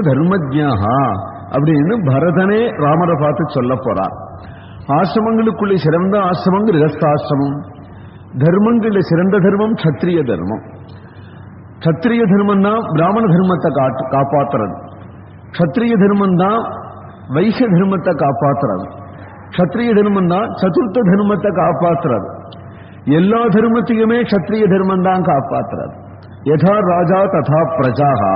தர்மஜ்ஞா அப்படின்னு பரதனே ராமரை பார்த்து சொல்ல போறார். ஆசிரமங்களுக்குள்ளே சிறந்த ஆசிரமம் கிரகஸ்தாசிரமம். தர்மங்களில் சிறந்த தர்மம் க்ஷத்ரிய தர்மம். க்ஷத்ரிய தர்மம் தான் பிராமண தர்மத்தை காப்பாத்துறது. க்ஷத்ரிய தர்மம் தான் வைசிய தர்மத்தை காப்பாத்துறது. க்ஷத்ரிய தர்மம் தான் சதுர்த்த தர்மத்தை காப்பாத்துறது. எல்லா தர்மத்தையுமே க்ஷத்ரிய தர்மம் தான் காப்பாத்துறது. யதா ராஜா ததா பிரஜாகா.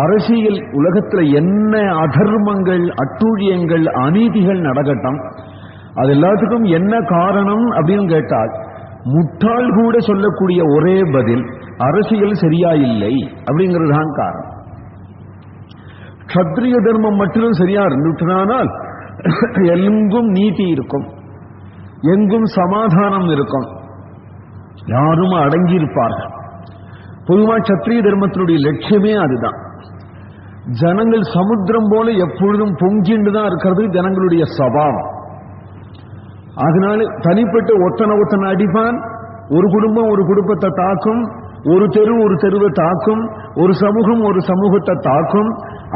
அரசியல் உலகத்துல என்ன அதர்மங்கள் அட்டூழியங்கள் அநீதிகள் நடக்கட்டும், அது எல்லாத்துக்கும் என்ன காரணம் அப்படின்னு கேட்டால் முட்டாள் கூட சொல்லக்கூடிய ஒரே பதில் அரசியல் சரியா இல்லை அப்படிங்கிறது தான் காரணம். க்ஷத்ரிய தர்மம் மட்டும் சரியா இருந்துட்டானால் எங்கும் நீதி இருக்கும், எங்கும் சமாதானம் இருக்கும், யாரும் அடங்கி இருப்பார்கள். பொதுவா க்ஷத்ரிய தர்மத்தினுடைய லட்சியமே அதுதான். ஜனங்கள் சமுத்திரம் போல எப்பொழுதும் பொங்கிண்டு தான் இருக்கிறது ஜனங்களுடைய சபாவம். அதனால தனிப்பட்ட ஒத்தனை அடிப்பான், ஒரு குடும்பம் ஒரு குடும்பத்தை தாக்கும், ஒரு தெரு ஒரு தெருவை தாக்கும், ஒரு சமூகம் ஒரு சமூகத்தை தாக்கும்.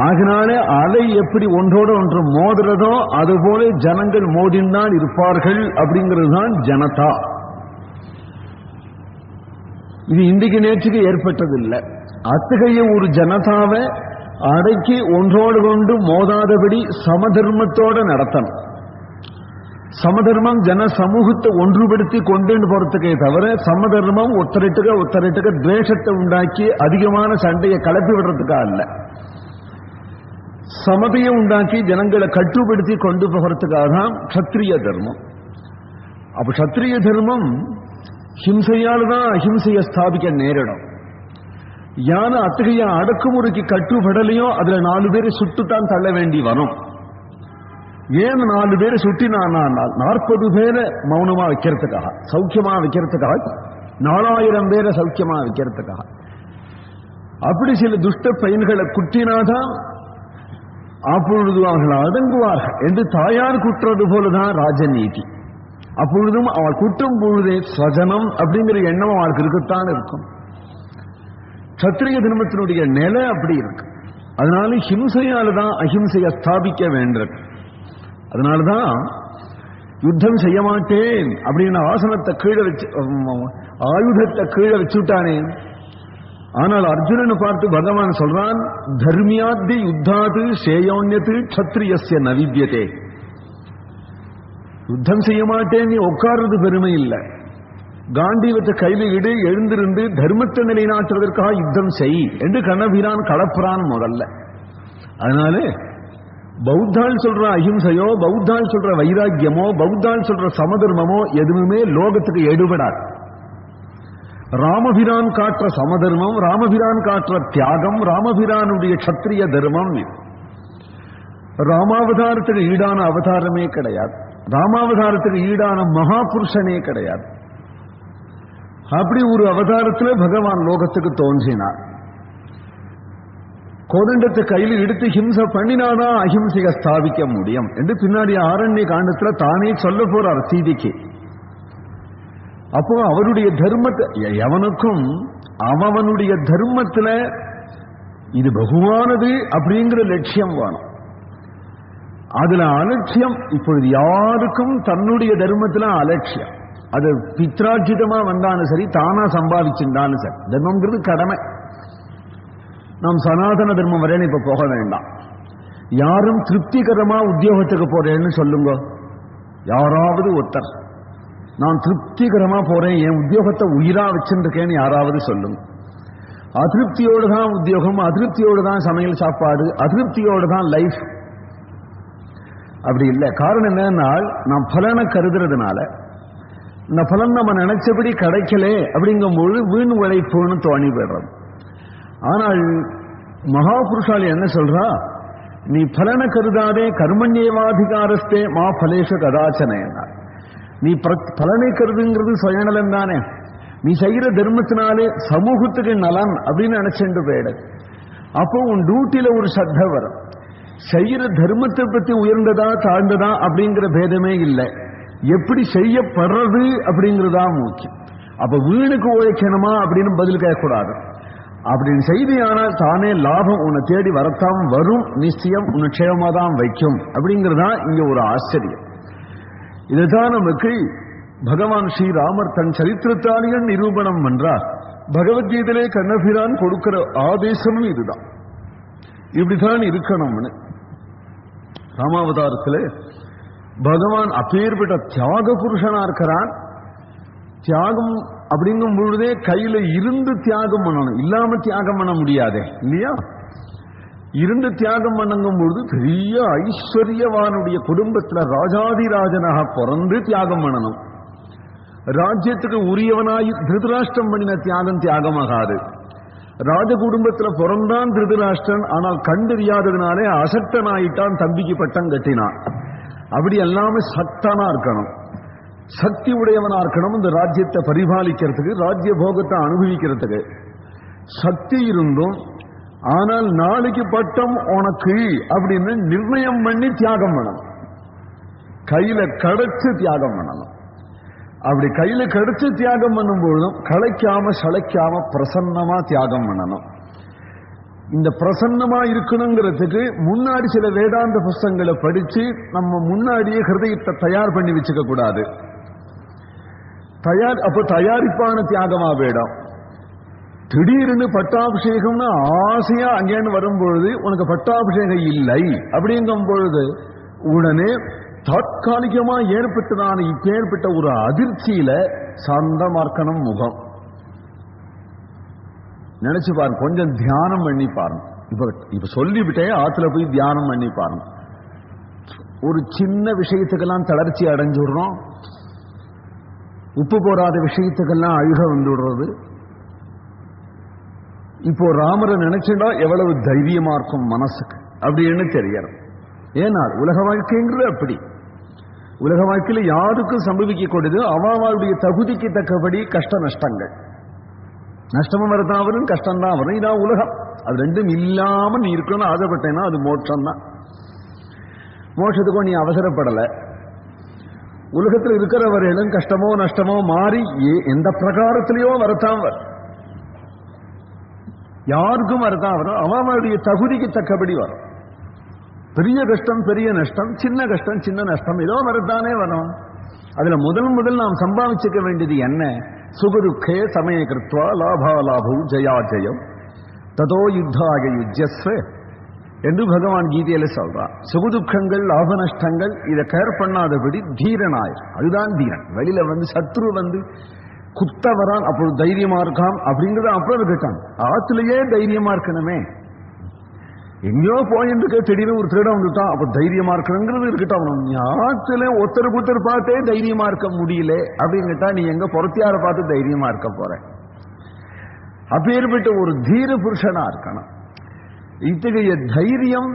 அதனால அலை எப்படி ஒன்றோடு ஒன்று மோதுறதோ அதுபோல ஜனங்கள் மோதின்தான் இருப்பார்கள். அப்படிங்கிறது தான் ஜனதா. இது இன்றைக்கு நேற்றுக்கு ஏற்பட்டதில்லை. அத்தகைய ஒரு ஜனதாவை அடக்கி ஒன்றோடு கொண்டு மோதாதபடி சமதர்மத்தோட நடத்தணும். சமதர்மம் ஜன சமூகத்தை ஒன்றுபடுத்தி கொண்டு போறதுக்கே தவிர சமதர்மம் ஒத்தரிட்டுக்க துவேஷத்தை உண்டாக்கி அதிகமான சண்டையை கலப்பி விடுறதுக்கா அல்ல. சமதையை உண்டாக்கி ஜனங்களை கட்டுப்படுத்தி கொண்டு போகிறதுக்காக தான் க்ஷத்ரிய தர்மம். அப்ப க்ஷத்ரிய தர்மம் ஹிம்சையால் தான் அஹிம்சையை ஸ்தாபிக்க நேரிடும். யானை அத்தகைய அடக்குமுறைக்கு கட்டுப்படலையோ அதுல 4 பேரை சுட்டுத்தான் தள்ள வேண்டி வரும். ஏன் 4 பேரை சுட்டினான்? 40 பேரை மௌனமா வைக்கிறதுக்காக, சௌக்கியமா வைக்கிறதுக்காக, 4000 பேரை சௌக்கியமா வைக்கிறதுக்காக. அப்படி சில துஷ்ட பையன்களை குட்டினாதான் அப்பொழுது அவர்கள் அடங்குவார்கள் என்று தாயார் குற்றது போலதான் ராஜநீதி. அப்பொழுதும் அவள் குற்றம் பொழுதே ஸ்வஜனம் அப்படிங்கிற எண்ணம் அவளுக்கு இருக்கத்தான் இருக்கும். க்ஷத்ரிய தர்மத்தினுடைய நிலை அப்படி இருக்கு. அதனால ஹிம்சையால தான் அஹிம்சையை ஸ்தாபிக்க வேண்டும். அதனாலதான் யுத்தம் செய்ய மாட்டேன் அப்படின்னு ஆசனத்தை கீழே வச்சு ஆயுதத்தை கீழே வச்சுட்டானே. ஆனால் அர்ஜுனனை பார்த்து பகவான் சொல்றான், தர்மியாத்தி யுத்தாது சேயோன்யத்து க்ஷத்ரியஸ்ய நவித்யதே. யுத்தம் செய்ய மாட்டேன் நீ உட்கார்றது பெருமை இல்லை. காண்டீவத்தை கையில் இடு, எழுந்திருந்து தர்மத்தை நிலைநாட்டுவதற்காக யுத்தம் செய் என்று கண்ணபீரான் கலப்புறான் முதல்ல. அதனால பௌத்தால் சொல்ற அஹிம்சையோ, பௌத்தால் சொல்ற வைராக்கியமோ, பௌத்தால் சொல்ற சமதர்மமோ எதுவுமே லோகத்துக்கு எடுபடாது. ராமபிரான் காற்ற சமதர்மம், ராமபிரான் காற்ற தியாகம், ராமபிரானுடைய க்ஷத்ரிய தர்மம். ராமாவதாரத்துக்கு ஈடான அவதாரமே கிடையாது. ராமாவதாரத்துக்கு ஈடான மகாபுருஷனே கிடையாது. அப்படி ஒரு அவதாரத்தில் பகவான் லோகத்துக்கு தோன்றினார். கோதண்டத்தை கையில் எடுத்து ஹிம்சை பண்ணினாதான் அஹிம்சையை ஸ்தாபிக்க முடியும் என்று பின்னாடி ஆரண்ய காண்டத்துல தானே சொல்ல போறார் சீதைக்கு. அப்போ அவருடைய தர்மத்தை எவனுக்கும் அவனுடைய தர்மத்துல இது பகுவானது அப்படிங்கிற லட்சியம் வேணும். அதுல அலட்சியம் இப்பொழுது யாருக்கும் தன்னுடைய தர்மத்துல அலட்சியம். அது பித்ரார்ஜிதமா வந்தாலும் சரி, தானா சம்பாதிச்சிருந்தாலும் சரி, தர்மம்ங்கிறது கடமை. நாம் சனாதன தர்மம் வரைன்னு இப்ப போக வேண்டாம். யாரும் திருப்திகரமா உத்தியோகத்துக்கு போறேன்னு சொல்லுங்க. யாராவது ஒருத்தர் நான் திருப்திகரமா போறேன், என் உத்தியோகத்தை உயிரா வச்சுருக்கேன்னு யாராவது சொல்லுங்க. அதிருப்தியோடு தான் உத்தியோகம், அதிருப்தியோடு தான் சமையல் சாப்பாடு, அதிருப்தியோடு தான் லைஃப். அப்படி இல்லை. காரணம் என்னன்னா, நாம் பலனை கருதுறதுனால இந்த பலன் நம்ம நினைச்சபடி கிடைக்கல அப்படிங்கும்போது வீண் உழைப்புன்னு தோணி போயிடுறது. ஆனால் மகாபுருஷால் என்ன சொல்றா, நீ பலனை கருதாதே, கர்மண்யேவாதிகாரஸ்தே மா பலேஷ கதாச்சன. நீ பலனை கருதுங்கிறது சுயநலன் தானே. நீ செய்கிற தர்மத்தினாலே சமூகத்துக்கு நலன் அப்படின்னு நினைச்சுட்டு போயிடு. அப்போ உன் டியூட்டியில ஒரு சத்த வரும். செய்கிற தர்மத்தை பத்தி உயர்ந்ததா தாழ்ந்ததா அப்படிங்கிற பேதமே இல்லை, எப்படி செய்யப்படுறது அப்படிங்கிறதா முக்கியம். அப்ப வீணுக்கு உழைக்கணுமா அப்படின்னு பதில் கேட்கக்கூடாது. அப்படின்னு செய்தியானால் தானே லாபம் உன்னை தேடி வரத்தான் வரும், நிச்சயம் உன்னை க்ஷேமமா தான் வைக்கும். அப்படிங்கிறதா இங்க ஒரு ஆச்சரியம். இதுதான் நமக்கு பகவான் ஸ்ரீராமர் தன் சரித்திரத்தாலேயே நிரூபணம் பண்றார். பகவத்கீதையிலே கண்ணபிரான் கொடுக்கிற ஆதேசமும் இதுதான், இப்படித்தான் இருக்கணும்னு. ராமாவதாரத்திலே பகவான் அப்பேற்பட்ட தியாக புருஷனா இருக்கிறான். தியாகம் அப்படிங்கும் பொழுதே கையில இருந்து தியாகம் பண்ணணும், இல்லாம தியாகம் பண்ண முடியாதே இல்லையா? இருந்து தியாகம் பண்ணுங்கும் பொழுது பெரிய ஐஸ்வர்யவானுடைய குடும்பத்துல ராஜாதிராஜனாக பிறந்து தியாகம் பண்ணணும். ராஜ்யத்துக்கு உரியவனாய் திருதராஷ்டிரம் பண்ணின தியாகம் தியாகமாகாது. ராஜ குடும்பத்துல பிறந்தான் திருதராஷ்டிரன், ஆனால் கண்டறியாததுனாலே அசக்தனாயிட்டான், தம்பிக்கு பட்டம் கட்டினான். அப்படி எல்லாமே சக்தனா இருக்கணும், சக்தி உடையவனா இருக்கணும். இந்த ராஜ்யத்தை பரிபாலிக்கிறதுக்கு, ராஜ்ய போகத்தை அனுபவிக்கிறதுக்கு சக்தி இருந்தும், ஆனால் நாளைக்கு பட்டம் உனக்கு அப்படின்னு நிர்ணயம் பண்ணி தியாகம் பண்ணணும். கையில கிடைச்சு தியாகம் பண்ணணும். அப்படி கையில கிடைச்சு தியாகம் பண்ணும் பொழுதும் களைக்காம சளைக்காம பிரசன்னமா தியாகம் பண்ணணும். இந்த பிரசன்னமா இருக்கணுங்கிறதுக்கு முன்னாடி சில வேதாந்த புஸ்தகங்களை படிச்சு நம்ம முன்னாடியே ஹிருதயத்தை தயார் பண்ணி வச்சுக்க கூடாது. அப்ப தயாரிப்பான தியாகமா வேடம். திடீர்னு பட்டாபிஷேகம்னு ஆசையா அங்கேன்னு வரும்பொழுது உனக்கு பட்டாபிஷேகம் இல்லை அப்படிங்கும் பொழுது உடனே தற்காலிகமா ஏற்பட்டதான இப்பேற்பட்ட ஒரு அதிர்ச்சியில சாந்தமார்க்கணும் முகம். நினைச்சு பாருங்க, கொஞ்சம் தியானம் பண்ணி பாருங்க. இப்ப சொல்லிவிட்டே ஆத்துல போய் தியானம் பண்ணி பாருங்க. ஒரு சின்ன விஷயத்துக்கெல்லாம் தளர்ச்சி அடைஞ்சுடுறோம், உப்பு போடாத விஷயத்துக்கெல்லாம் அழுக வந்துடுறது. இப்போ ராமரை நினைச்சுட்டா எவ்வளவு தைரியமா இருக்கும் மனசுக்கு அப்படின்னு தெரியணும். ஏன்னா உலக வாழ்க்கைங்கிறது அப்படி. உலக வாழ்க்கையில யாருக்கும் சம்பவிக்கக்கூடியது அவளுடைய தகுதிக்கு தக்கபடி கஷ்ட நஷ்டங்கள். நஷ்டமும் வரதான் வரும், கஷ்டம் தான் வரும். இதான் உலகம். அது ரெண்டும் இல்லாம நீ இருக்கணும்னு ஆசைப்பட்டேன்னா அது மோட்சம் தான். மோட்சத்துக்கும் நீ அவசரப்படல. உலகத்தில் இருக்கிற வரையிலும் கஷ்டமோ நஷ்டமோ மாறி எந்த பிரகாரத்திலேயோ வரத்தான் வரும், யாருக்கும் வரத்தான் வரும். அவனுடைய தகுதிக்கு தக்கபடி வரும். பெரிய கஷ்டம் பெரிய நஷ்டம், சின்ன கஷ்டம் சின்ன நஷ்டம், ஏதோ வரத்தானே வரும். அதுல முதல் நாம் சம்பாதிச்சுக்க வேண்டியது என்ன? சுகதுக்கே சமய கிருத்வா லாபாலாபு ஜயா ஜெயம் ததோ யுத்தாக யுஜ்யஸ்வ என்று பகவான் கீதையில சொல்றான். சுகதுக்கங்கள் லாப நஷ்டங்கள் இதை கேர் பண்ணாதபடி தீரனாய், அதுதான் தீரன். வெளியில வந்து சத்ரு வந்து குத்த வரான், அப்பொழுது தைரியமா இருக்கான் அப்படிங்கிறது அப்புறம் இருக்கட்டான். ஆத்திலேயே தைரியமா இருக்கணுமே. எங்கேயோ போயிருக்கு, திடீர்னு ஒரு திருடம் வந்துட்டான், அப்ப தைரியமா இருக்கணுங்கிறது இருக்கட்டும். ஆத்துல ஒருத்தருக்கு ஒருத்தர் பார்த்தே தைரியமா இருக்க முடியல அப்படின்னுட்டா நீ எங்க பொறுத்தியார பார்த்து தைரியமா இருக்க போற? அப்பேற்பட்ட ஒரு தீர புருஷனா இருக்கணும். இத்தகைய தைரியம்,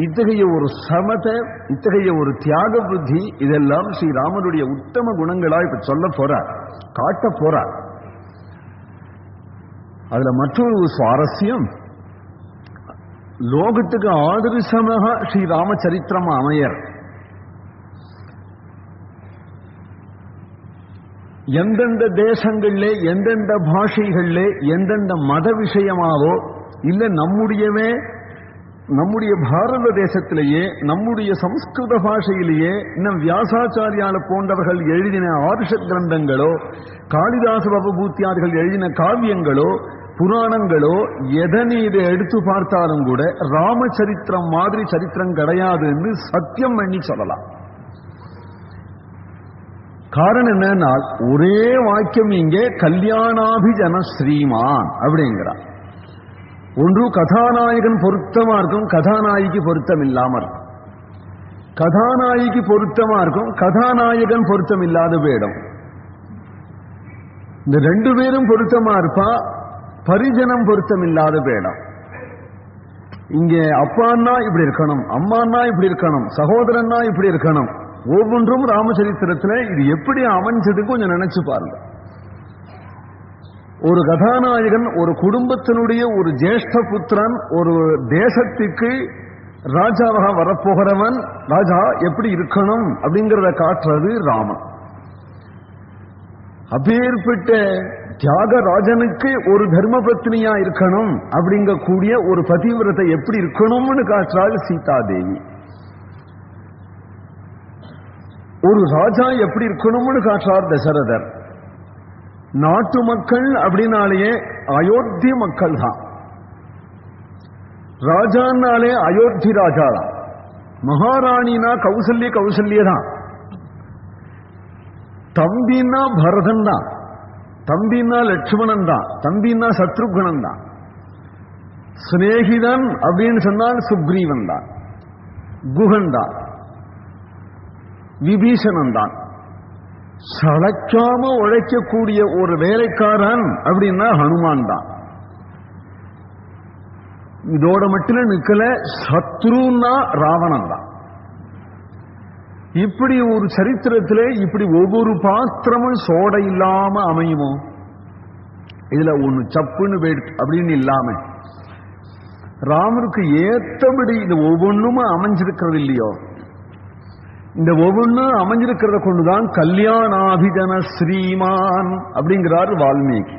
இத்தகைய ஒரு சமத்தை, இத்தகைய ஒரு தியாக புத்தி, இதெல்லாம் ஸ்ரீராமனுடைய உத்தம குணங்களா இப்ப சொல்ல போறார், காட்ட போறார். அதுல மற்றொரு சுவாரஸ்யம், லோகத்துக்கு ஆதர்சமாக ஸ்ரீராமச்சரித்திரம் அமையர். எந்தெந்த தேசங்களிலே, எந்தெந்த பாஷைகளிலே, எந்தெந்த மத விஷயமாவோ இல்ல நம்முடைய பாரத தேசத்திலேயே நம்முடைய சம்ஸ்கிருத பாஷையிலேயே இன்னும் வியாசாச்சாரியால போன்றவர்கள் எழுதின ஆர்ஷ கிரந்தங்களோ, காளிதாச பவபூத்தியார்கள் எழுதின காவியங்களோ, புராணங்களோ, எதனை இதை எடுத்து பார்த்தாலும் கூட ராமச்சரித்திரம் மாதிரி சரித்திரம் கிடையாது என்று சத்தியம் பண்ணி சொல்லலாம். காரணம் என்னன்னா ஒரே வாக்கியம் இங்கே கல்யாணாபிஜன ஸ்ரீமான் அப்படிங்கிறார். ஒன்று கதாநாயகன் பொருத்தமா இருக்கும், கதாநாயகி பொருத்தம் இல்லாம இருக்கும். கதாநாயகி பொருத்தமா இருக்கும், கதாநாயகன் பொருத்தம் இல்லாத போயிடும். இந்த ரெண்டு பேரும் பொருத்தமா இருப்பா, பரிஜனம் பொருத்தம் இல்லாத போயிடும். இங்கே அப்பான்னா இப்படி இருக்கணும், அம்மான்னா இப்படி இருக்கணும், சகோதரன்னா இப்படி இருக்கணும். ஒவ்வொன்றும் ராமச்சரித்திரத்துல இது எப்படி அமைஞ்சதுக்கு கொஞ்சம் நினைச்சு பாருங்க. ஒரு கதாநாயகன் ஒரு குடும்பத்தினுடைய ஒரு ஜேஷ்ட புத்திரன், ஒரு தேசத்துக்கு ராஜாவாக வரப்போகிறவன், ராஜா எப்படி இருக்கணும் அப்படிங்கிறத காட்டுறது ராமன். அப்பேற்பட்ட தியாகராஜனுக்கு ஒரு தர்மபத்னியா இருக்கணும் அப்படிங்கக்கூடிய ஒரு பதிவிரத்தை எப்படி இருக்கணும்னு காற்றாள் சீதாதேவி. ஒரு ராஜா எப்படி இருக்கணும்னு காற்றார் தசரதர். நாட்டு மக்கள் அப்படின்னாலேயே அயோத்தி மக்கள் தான். ராஜான்னாலே அயோத்தி ராஜா தான். மகாராணினா கௌசல்ய தான். தம்பின்னா பரதன் தான். தம்பின்னா லட்சுமணன் தான். தம்பின்னா சத்ருகுணன் தான். சிநேகிதன் அப்படின்னு சொன்னால் சுக்ரீவன் தான். குஹன் தான். விபீஷணன் தான். சளைக்காம உழைக்கக்கூடிய ஒரு வேலைக்காரன் அப்படின்னா ஹனுமான் தான். இதோட மட்டும் நிக்கல, சத்ருன்னா ராவணன் தான். இப்படி ஒரு சரித்திரத்திலே இப்படி ஒவ்வொரு பாத்திரமும் சோட இல்லாம அமையுமோ? இதுல ஒண்ணு சப்புன்னு போயிடுச்சு அப்படின்னு இல்லாம ராமருக்கு ஏத்தபடி இது ஒவ்வொன்றும் அமைஞ்சிருக்கிறது இல்லையோ? இந்த ஒவ்வொன்றும் அமைஞ்சிருக்கிறத கொண்டுதான் கல்யாணாபிஜன ஸ்ரீமான் அப்படிங்கிறார் வால்மீகி.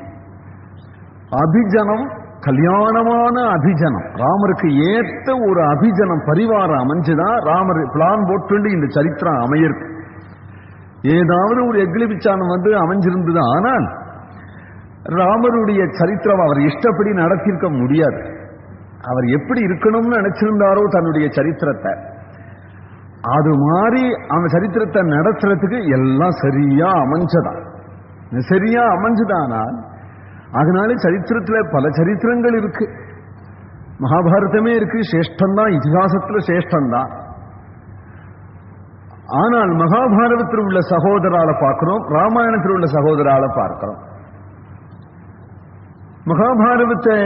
அபிஜனம், கல்யாணமான அபிஜனம், ராமருக்கு ஏத்த ஒரு அபிஜனம் பரிவாரம் அமைஞ்சுதான் ராமர் பிளான் போட்டு இந்த சரித்திரம் அமையிருக்கு. ஏதாவது ஒரு எக்லிபிச்சானம் வந்து அமைஞ்சிருந்தது. ஆனால் ராமருடைய சரித்திரம் அவர் இஷ்டப்படி நடத்தியிருக்க முடியாது. அவர் எப்படி இருக்கணும்னு நினைச்சிருந்தாரோ தன்னுடைய சரித்திரத்தை, அது மாதிரி அந்த சரித்திரத்தை நடத்துறதுக்கு எல்லாம் சரியா அமைஞ்சதான். சரியா அமைஞ்சுதானால் அதனால சரித்திரத்துல பல சரித்திரங்கள் இருக்கு. மகாபாரதமே இருக்கு, சேஷ்டம்தான், இதிகாசத்துல சேஷ்டம்தான். ஆனால் மகாபாரதத்தில் உள்ள சகோதரால பார்க்கிறோம், ராமாயணத்தில் உள்ள சகோதரால பார்க்கிறோம். மகாபாரதத்தை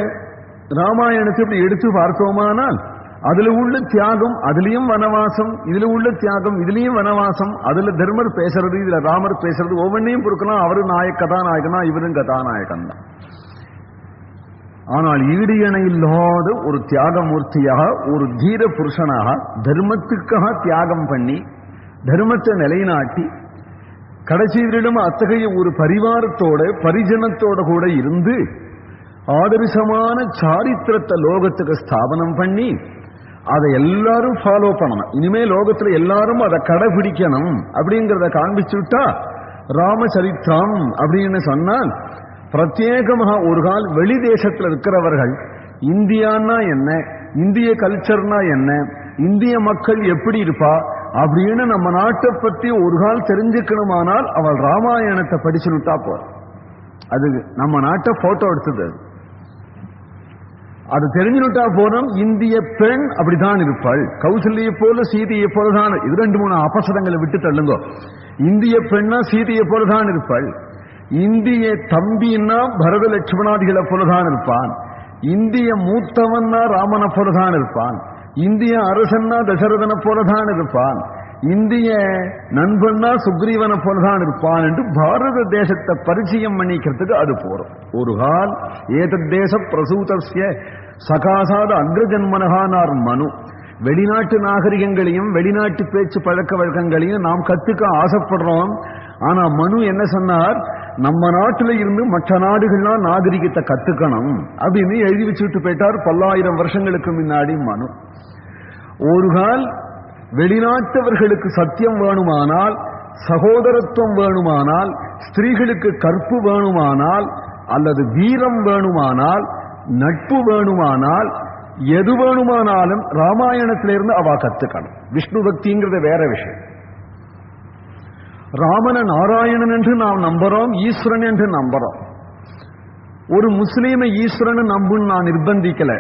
ராமாயணத்தை இப்படி எடுத்து பார்த்தோமானால் அதுல உள்ள தியாகம், அதுலயும் வனவாசம், இதுல உள்ள தியாகம், இதுலயும் வனவாசம், அதுல தர்மர் பேசுறது, இதுல ராமர் பேசுறது, ஒவ்வொன்றையும் பொறுக்கலாம். அவரு கதாநாயகனா, இவரும் கதாநாயகன் தான். ஆனால் ஈடு இணை இல்லாத ஒரு தியாகமூர்த்தியாக, ஒரு தீர புருஷனாக, தர்மத்துக்காக தியாகம் பண்ணி தர்மத்தை நிலைநாட்டி கடைசியிலும் அத்தகைய ஒரு பரிவாரத்தோட பரிஜனத்தோட கூட இருந்து ஆதர்சமான சாரித்திரத்தை லோகத்துக்கு ஸ்தாபனம் பண்ணி அதை எல்லாரும் ஃபாலோ பண்ணணும். இனிமே லோகத்துல எல்லாரும் அதை கடைபிடிக்கணும் அப்படிங்கிறத காண்பிச்சுட்டா ராமச்சரித்திரம் அப்படின்னு சொன்னால், பிரத்யேகமாக ஒரு கால் வெளி தேசத்துல இருக்கிறவர்கள் இந்தியான்னா என்ன, இந்திய கல்ச்சர்னா என்ன, இந்திய மக்கள் எப்படி இருப்பா அப்படின்னு நம்ம நாட்டை பத்தி ஒரு கால் தெரிஞ்சுக்கணுமானால் அவள் ராமாயணத்தை படிச்சுட்டா போற. அது நம்ம நாட்டை போட்டோ எடுத்தது. அது தெரிஞ்சுட்டா போனோம். இந்திய பெண் அப்படித்தான் இருப்பாள், கௌசல்யை போல சீதையை போலதான். இது 2-3 அபசரங்களை விட்டு தள்ளுங்க. இந்திய பெண்ணா சீதையை போலதான் இருப்பாள். இந்திய தம்பின்னா பரத லட்சுமணாதிகளை போலதான் இருப்பான். இந்திய மூத்தவன்னா ராமனை போலதான் இருப்பான். இந்திய அரசன்னா தசரதனை போலதான் இருப்பான். இந்திய நண்பன்னா சுக்ரீவனை போலதான் இருப்பான் என்று பாரத தேசத்தை பரிச்சயம் பண்ணிக்கிறதுக்கு அது போறோம். ஒரு கால் ஏதத் தேச பிரசூதஸ்ய சகாசாத அக்ரஜன்மனகானார் மனு. வெளிநாட்டு நாகரிகங்களையும் வெளிநாட்டு பேச்சு பழக்க வழக்கங்களையும் நாம் கத்துக்க ஆசைப்படுறோம். ஆனா மனு என்ன சொன்னார், நம்ம நாட்டில இருந்து மற்ற நாடுகள்லாம் நாகரிகத்தை கத்துக்கணும் அப்படின்னு எழுதி வச்சுட்டு போயிட்டார். 1000 வருஷங்களுக்கு முன்னாடி மனு. ஒரு கால் வெளிநாட்டவர்களுக்கு சத்தியம் வேணுமானால், சகோதரத்துவம் வேணுமானால், ஸ்திரீகளுக்கு கற்பு வேணுமானால், அல்லது வீரம் வேணுமானால், நட்பு வேணுமானால், எது வேணுமானாலும் ராமாயணத்திலிருந்து அவ கத்துக்கணும். விஷ்ணு பக்திங்கிறது வேற விஷயம். ராமன நாராயணன் என்று நாம் நம்புறோம், ஈஸ்வரன் என்று நம்புறோம். ஒரு முஸ்லீமை ஈஸ்வரன் நம்புன்னு நான் நிர்பந்திக்கல,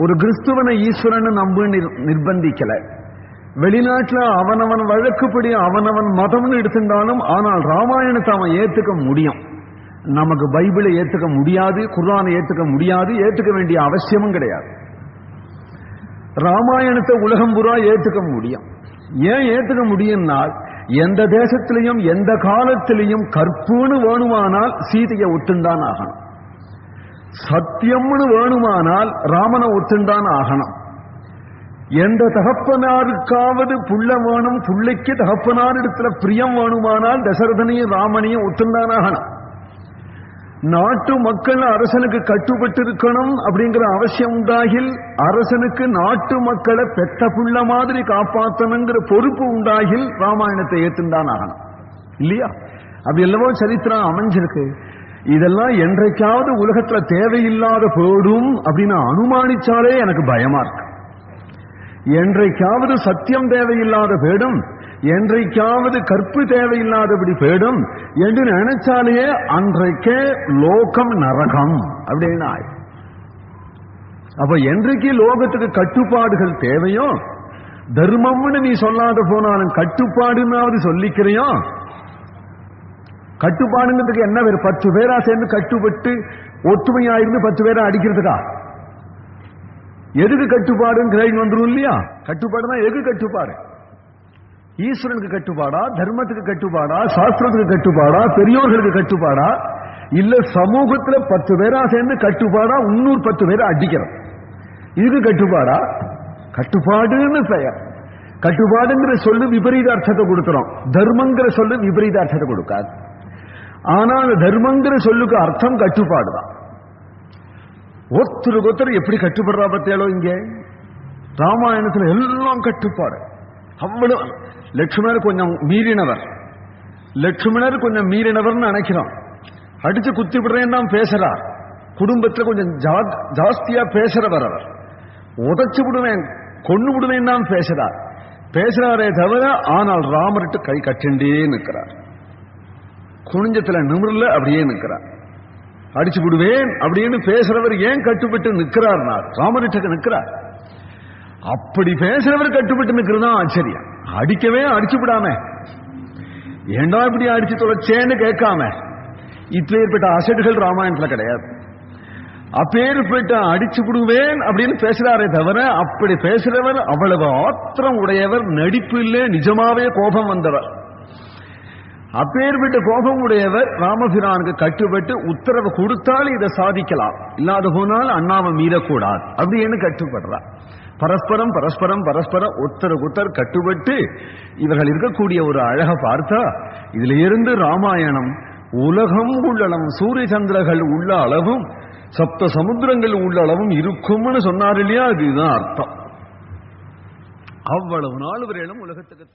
ஒரு கிறிஸ்துவனை ஈஸ்வரன் நம்புன்னு நிர்பந்திக்கல. வெளிநாட்டுல அவனவன் வழக்குப்படி அவனவன் மதம்னு எடுத்துட்டாலும் ஆனால் ராமாயணத்தை அவன் ஏத்துக்க முடியும். நமக்கு பைபிளை ஏத்துக்க முடியாது, குர்ஆனை ஏத்துக்க முடியாது, ஏத்துக்க வேண்டிய அவசியமும் கிடையாது. ராமாயணத்தை உலகம் பூரா ஏத்துக்க முடியும். ஏன் ஏத்துக்க முடியும்னால், எந்த தேசத்திலையும் எந்த காலத்திலையும் கற்புன்னு வேணுமானால் சீதையை ஒத்துண்டான் ஆகணும். சத்தியம்னு வேணுமானால் ராமனை ஒத்துண்டான் ஆகணும். எந்த தகப்பனாருக்காவது புள்ள வேணும், புள்ளைக்கு தகப்பனார் இடத்துல பிரியம் வேணுமானால் தசரதனையும் ராமனையும் ஒத்துண்டான் ஆகணும். நாட்டு மக்கள் அரசனுக்கு கட்டுப்பட்டு இருக்கணும் அப்படிங்கிற அவசியம் உண்டாகில் அரசனுக்கு நாட்டு மக்களை பெத்த புள்ள மாதிரி காப்பாற்றணுங்கிற பொறுப்பு உண்டாகில் ராமாயணத்தை ஏத்துந்தான் ஆகணும் இல்லையா? அப்படி எல்லாவோ சரித்திரம் அமைஞ்சிருக்கு. இதெல்லாம் என்றைக்காவது உலகத்துல தேவையில்லாத போடும் அப்படின்னு அனுமானிச்சாலே எனக்கு பயமா இருக்கு. என்றைக்காவது சத்தியம் தேவையில்லாத பேடும், என்றைக்காவது கற்பு தேவையில்லாதபடி பேடும் என்று நினைச்சாலேயே அன்றைக்கே லோகம் நரகம் அப்படின்னு ஆய். அப்ப என்றைக்கு லோகத்துக்கு கட்டுப்பாடுகள் தேவையோ, தர்மம்னு நீ சொல்லாத போனாலும் கட்டுப்பாடுன்னாவது சொல்லிக்கிறையோ. கட்டுப்பாடுங்கிறதுக்கு என்ன பேர்? 10 பேரா சேர்ந்து கட்டுப்பட்டு ஒற்றுமையா இருந்து 10 பேரா அடிக்கிறதுக்கா? எதுக்கு கட்டுப்பாடுன்னு கேள்வி வந்துடும் இல்லையா? கட்டுப்பாடுனா எது கட்டுப்பாடு? ஈஸ்வரனுக்கு கட்டுப்பாடா, தர்மத்துக்கு கட்டுப்பாடா, சாஸ்திரத்துக்கு கட்டுப்பாடா, பெரியோர்களுக்கு கட்டுப்பாடா, இல்ல சமூகத்துல 10 பேரா சேர்ந்து கட்டுப்பாடா, இன்னொரு 10 பேரை அடிக்கிறோம், இதுக்கு கட்டுப்பாடா? கட்டுப்பாடுன்னு பெயர். கட்டுப்பாடுங்கிற சொல்லு விபரீத அர்த்தத்தை கொடுக்கிறோம், தர்மங்கிற சொல்லு விபரீத அர்த்தத்தை கொடுக்காது. ஆனா அந்த தர்மங்கிற சொல்லுக்கு அர்த்தம் கட்டுப்பாடுதான். ஒருத்தருக்கு ஒருத்தர் எப்படி கட்டுப்படுறா பத்தியாலோ இங்க ராமாயணத்துல எல்லாம் கட்டுப்பாடு. அவ்வளவு லட்சுமணர் கொஞ்சம் மீறினவர், லட்சுமணர் கொஞ்சம் மீறினவர்னு நினைக்கிறோம். அடிச்சு குத்தி விடுறேன் தான் பேசுறார். குடும்பத்துல கொஞ்சம் ஜாஸ்தியா பேசுறவர் அவர். உதச்சு விடுவேன் கொண்டு விடுவேன் தான் பேசுறார். பேசுறாரே தவிர ஆனால் ராமர்கிட்ட கை கட்டிண்டே நிற்கிறார். குனிஞ்சத்துல நிமிர்ல அப்படியே நிற்கிறார். அடிச்சு விடுவேன் அப்படின்னு பேசுறவர் ஏன் கட்டுப்பட்டு நிற்கிறார்? ராமர்கிட்ட நிற்கிறார். அப்படி பேசுறவர் கட்டுப்பட்டு நிற்கிறதா ஆச்சரியம். அடிக்கவே அடிச்சு விடாம ஏண்டா இப்படி அடிச்சு தொலைச்சேன்னு கேட்காம, இப்பேற்பட்ட அசடுகள் ராமாயணத்துல கிடையாது. அப்பேற்பட்ட அடிச்சு விடுவேன் அப்படின்னு பேசுறாரே தவிர அப்படி பேசுறவர் அவ்வளவு ஆத்திரம் உடையவர், நடிப்பு இல்லை, நிஜமாவே கோபம் வந்தவர். அப்பேற்பட்ட கோபம் உடையவர் ராமபிரானுக்கு கட்டுப்பட்டு உத்தரவு கொடுத்தால் இதை சாதிக்கலாம், இல்லாத போனால் அண்ணாவை மீறக்கூடாது அப்படின்னு கட்டுப்படுறார். பரஸ்பரம் பரஸ்பரம் பரஸ்பரம் ஒருத்தருக்கு ஒருத்தர் கட்டுப்பட்டு இவர்கள் இருக்கக்கூடிய ஒரு அழக பார்த்தா இதுல இருந்து ராமாயணம் உலகம் உள்ளளவும், சூரிய சந்திரர்கள் உள்ள அளவும், சப்த சமுத்திரங்கள் உள்ள அளவும் இருக்கும்னு சொன்னார் இல்லையா? அதுதான் அர்த்தம். அவ்வளவு நாள் வரையிலும் உலகத்துக்கு